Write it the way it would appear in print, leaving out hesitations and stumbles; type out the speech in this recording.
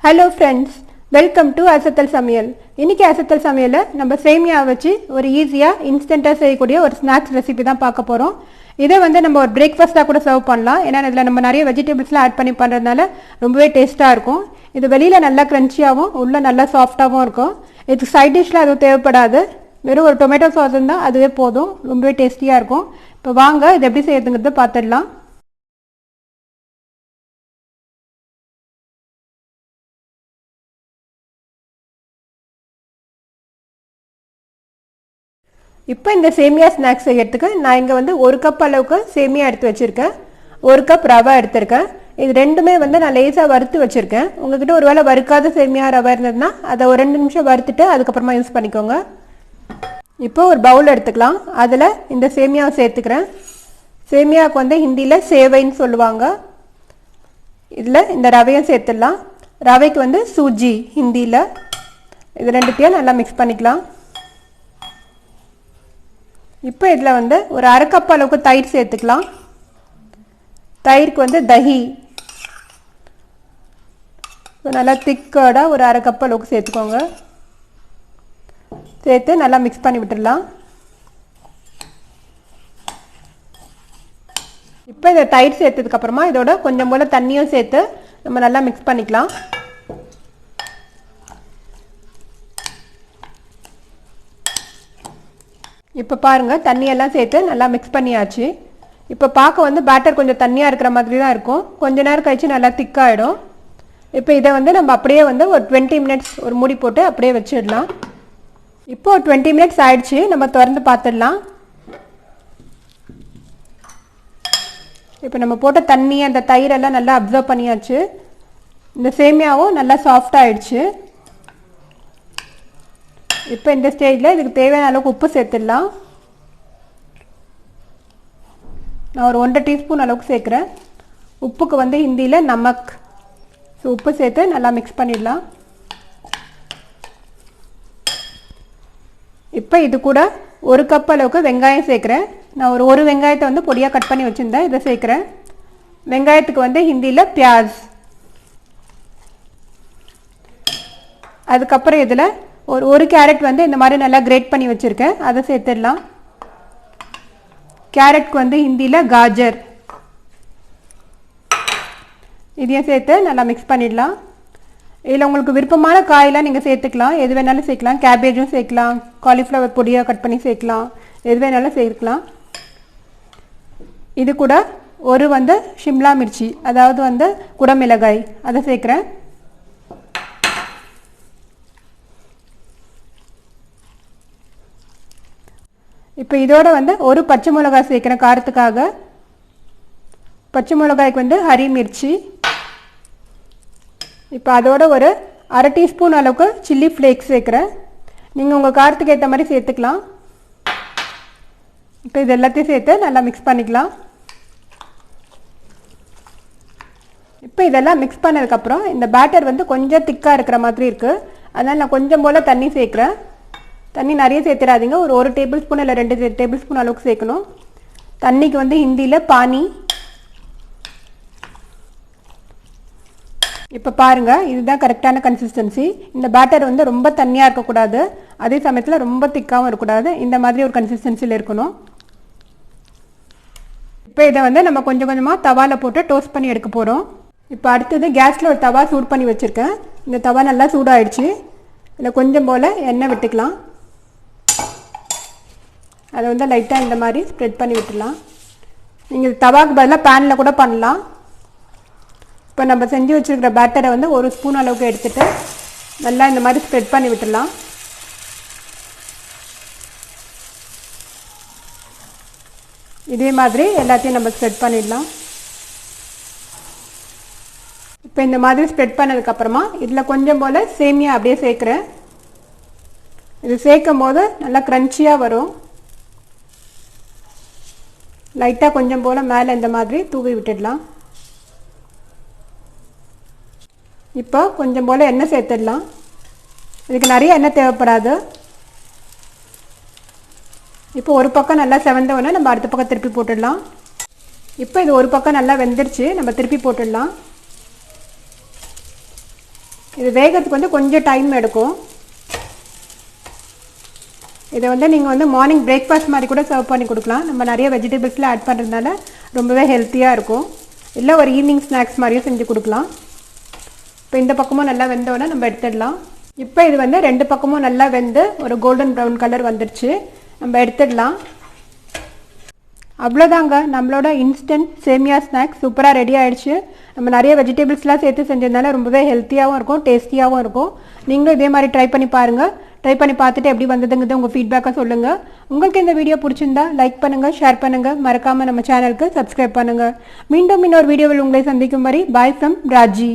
Hello friends, welcome to Aasathal Samayal. இன்னைக்கு Aasathal Samayalல நம்ம சேமியா வச்சு ஒரு ஈஸியா இன்ஸ்டன்ட்டா செய்யக்கூடிய ஒரு ஸ்நாக்ஸ் ரெசிபி தான் பார்க்க போறோம். இதை வந்து நம்ம ஒரு பிரேக்ஃபாஸ்டா கூட சர்வ் பண்ணலாம். ஏன்னா இதுல நம்ம நிறைய வெஜிடபிள்ஸ்லாம் ஆட் பண்ணி பண்றதுனால ரொம்பவே டேஸ்டா இருக்கும். இது வெளியில நல்லா கிரன்ச்சியாவும் உள்ள நல்லா சாஃப்ட்டாவும் இருக்கும். இதுக்கு சைட் டிஷ்ல அது தேவைப்படாது. வெறும் ஒரு டொமேட்டோ சாஸ் இருந்தா அதுவே போதும். ரொம்பவே டேஸ்டியா இருக்கும். இப்போ வாங்க இது எப்படி செய்யறதுங்கறத பார்த்துடலாம். இப்போ இந்த சேமியா ஸ்நாக்ஸ் செய்யறதுக்கு நான் இங்கே வந்து 1 கப் அளவுக்கு சேமியா எடுத்து வச்சுருக்கேன். 1 கப் ரவா எடுத்திருக்கேன். இது ரெண்டுமே வந்து நான் லேசாக வறுத்து வச்சுருக்கேன். உங்ககிட்ட ஒரு வேளை வறுக்காத சேமியா ரவா இருந்ததுன்னா அதை ஒரு 2 நிமிஷம் வறுத்துட்டு அதுக்கப்புறமா யூஸ் பண்ணிக்கோங்க. இப்போ ஒரு பவுல் எடுத்துக்கலாம். அதில் இந்த சேமியாவை சேர்த்துக்கிறேன். சேமியாவுக்கு வந்து ஹிந்தியில் சேவைன்னு சொல்லுவாங்க. இதில் இந்த ரவையும் சேர்த்துடலாம். ரவைக்கு வந்து சூஜி ஹிந்தியில். இது ரெண்டுத்தையும் நல்லா மிக்ஸ் பண்ணிக்கலாம். இப்போ இதில் வந்து ஒரு 1/2 கப் அளவுக்கு தயிர் சேர்த்துக்கலாம். தயிருக்கு வந்து தஹி நல்லா திக்கோட ஒரு 1/2 கப் அளவுக்கு சேர்த்துக்கோங்க. சேர்த்து நல்லா மிக்ஸ் பண்ணி விட்டுடலாம். இப்போ இதை தயிர் சேர்த்ததுக்கப்புறமா இதோட கொஞ்சம் போல் தண்ணியும் சேர்த்து நம்ம நல்லா மிக்ஸ் பண்ணிக்கலாம். இப்போ பாருங்கள் தண்ணியெல்லாம் சேர்த்து நல்லா மிக்ஸ் பண்ணியாச்சு. இப்போ பார்க்க வந்து பேட்டர் கொஞ்சம் தண்ணியாக இருக்கிற மாதிரி தான் இருக்கும். கொஞ்ச நேரம் கழித்து நல்லா திக்காகிடும். இப்போ இதை வந்து நம்ம அப்படியே வந்து ஒரு 20 மினிட்ஸ் ஒரு மூடி போட்டு அப்படியே வச்சிடலாம். இப்போ 20 மினிட்ஸ் ஆயிடுச்சு. நம்ம திறந்து பார்த்துடலாம். இப்போ நம்ம போட்ட தண்ணி அந்த தயிரெல்லாம் நல்லா அப்சர்வ் பண்ணியாச்சு. இந்த சேமியாவும் நல்லா சாஃப்டாக ஆயிடுச்சு. இப்போ இந்த ஸ்டேஜில் இதுக்கு தேவையான அளவுக்கு உப்பு சேர்த்துடலாம். நான் ஒரு 1.5 டீஸ்பூன் அளவுக்கு சேர்க்குறேன். உப்புக்கு வந்து ஹிந்தியில் நமக். ஸோ உப்பு சேர்த்து நல்லா மிக்ஸ் பண்ணிடலாம். இப்போ இது கூட 1 கப் அளவுக்கு வெங்காயம் சேர்க்குறேன். நான் ஒரு வெங்காயத்தை வந்து பொடியாக கட் பண்ணி வச்சுருந்தேன். இதை சேர்க்குறேன். வெங்காயத்துக்கு வந்து ஹிந்தியில் பியாஸ். அதுக்கப்புறம் இதில் ஒரு கேரட் வந்து இந்த மாதிரி நல்லா கிரேட் பண்ணி வச்சுருக்கேன். அதை சேர்த்துடலாம். கேரட்க்கு வந்து ஹிந்தியில் காஜர். இதையும் சேர்த்து நல்லா மிக்ஸ் பண்ணிடலாம். இதில் உங்களுக்கு விருப்பமான காயெல்லாம் நீங்கள் சேர்த்துக்கலாம். எது வேணாலும் சேர்க்கலாம். கேபேஜும் சேர்க்கலாம். காலிஃப்ளவர் பொடியாக கட் பண்ணி சேர்க்கலாம். எது வேணாலும் சேர்க்கலாம். இது கூட ஒரு வந்து ஷிம்லா மிர்ச்சி, அதாவது வந்து குடமிளகாய், அதை சேர்க்குறேன். இப்போ இதோட வந்து ஒரு பச்சை மிளகாய் சேர்க்குறேன் காரத்துக்காக. பச்சை மிளகாய்க்கு வந்து ஹரி மிர்ச்சி. இப்போ அதோட ஒரு 1/2 டீஸ்பூன் அளவுக்கு சில்லி ஃப்ளேக்ஸ் சேர்க்குறேன். நீங்கள் உங்கள் காரத்துக்கு ஏற்ற மாதிரி சேர்த்துக்கலாம். இப்போ இது எல்லாத்தையும் சேர்த்து நல்லா மிக்ஸ் பண்ணிக்கலாம். இப்போ இதெல்லாம் மிக்ஸ் பண்ணதுக்கப்புறம் இந்த பேட்டர் வந்து கொஞ்சம் திக்காக இருக்கிற மாதிரி இருக்குது. அதனால் நான் கொஞ்சம் போல் தண்ணி சேர்க்குறேன். தண்ணி நிறைய சேர்த்துடாதீங்க. ஒரு டேபிள் ஸ்பூன் இல்லை 2 டேபிள் ஸ்பூன் அளவுக்கு சேர்க்கணும். தண்ணிக்கு வந்து ஹிந்தியில் பானி. இப்போ பாருங்கள், இதுதான் கரெக்டான கன்சிஸ்டன்சி. இந்த பேட்டர் வந்து ரொம்ப தண்ணியாக இருக்கக்கூடாது, அதே சமயத்தில் ரொம்ப திக்காகவும் இருக்கக்கூடாது. இந்த மாதிரி ஒரு கன்சிஸ்டன்சியில் இருக்கணும். இப்போ இதை வந்து நம்ம கொஞ்சம் கொஞ்சமாக தவாவில் போட்டு டோஸ்ட் பண்ணி எடுக்க போகிறோம். இப்போ அடுத்தது கேஸில் ஒரு தவா சூடு பண்ணி வச்சுருக்கேன். இந்த தவா நல்லா சூடாகிடுச்சு. இதில் கொஞ்சம் போல் எண்ணெய் விட்டுக்கலாம். அதை வந்து லைட்டாக இந்த மாதிரி ஸ்ப்ரெட் பண்ணி விட்டுடலாம். நீங்கள் தவாக்கு பதிலாக பேனில் கூட பண்ணலாம். இப்போ நம்ம செஞ்சு வச்சுருக்கிற பேட்டரை வந்து 1 ஸ்பூன் அளவுக்கு எடுத்துகிட்டு நல்லா இந்த மாதிரி ஸ்ப்ரெட் பண்ணி விட்டுடலாம். இதே மாதிரி எல்லாத்தையும் நம்ம ஸ்ப்ரெட் பண்ணிடலாம். இப்போ இந்த மாதிரி ஸ்ப்ரெட் பண்ணதுக்கப்புறமா இதில் கொஞ்சம் போல் சேமியா அப்படியே சேர்க்குறேன். இது சேர்க்கும் போது நல்லா க்ரன்ச்சியாக வரும். லைட்டாக கொஞ்சம் போல் மேலே இந்த மாதிரி தூவி விட்டுடலாம். இப்போ கொஞ்சம் போல் எண்ணெய் சேர்த்துடலாம். இதுக்கு நிறைய எண்ணெய் தேவைப்படாது. இப்போ ஒரு பக்கம் நல்லா செவந்தவொடனே நம்ம அடுத்த பக்கம் திருப்பி போட்டுடலாம். இப்போ இது ஒரு பக்கம் நல்லா வெந்துருச்சு. நம்ம திருப்பி போட்டுடலாம். இது வேகிறதுக்கு வந்து கொஞ்சம் டைம் எடுக்கும். இதை வந்து நீங்கள் வந்து மார்னிங் பிரேக்ஃபாஸ்ட் மாதிரி கூட சர்வ் பண்ணி கொடுக்கலாம். நம்ம நிறைய வெஜிடபிள்ஸ்லாம் ஆட் பண்ணுறதுனால ரொம்பவே ஹெல்த்தியாக இருக்கும். இல்லை ஒரு ஈவினிங் ஸ்நாக்ஸ் மாதிரியும் செஞ்சு கொடுக்கலாம். இப்போ இந்த பக்கமும் நல்லா வெந்தோடனே நம்ம எடுத்துடலாம். இப்போ இது வந்து 2 பக்கமும் நல்லா வெந்து ஒரு கோல்டன் ப்ரௌன் கலர் வந்துடுச்சு. நம்ம எடுத்துடலாம். அவ்வளோதாங்க, நம்மளோட இன்ஸ்டன்ட் சேமியா ஸ்நாக்ஸ் சூப்பராக ரெடி ஆகிடுச்சு. நம்ம நிறைய வெஜிடபிள்ஸ்லாம் சேர்த்து செஞ்சதுனால ரொம்பவே ஹெல்த்தியாகவும் இருக்கும், டேஸ்டியாகவும் இருக்கும். நீங்களும் இதே மாதிரி ட்ரை பண்ணி பாருங்கள். ட்ரை பண்ணி பார்த்துட்டு எப்படி வந்ததுங்கிறது உங்கள் ஃபீட்பேக்காக சொல்லுங்கள். உங்களுக்கு இந்த வீடியோ பிடிச்சிருந்தா லைக் பண்ணுங்கள், ஷேர் பண்ணுங்கள், மறக்காமல் நம்ம சேனலுக்கு சப்ஸ்கிரைப் பண்ணுங்கள். மீண்டும் இன்னொரு வீடியோவில் உங்களை சந்திக்கும் வரை பாய் ஃப்ரம் ராஜி.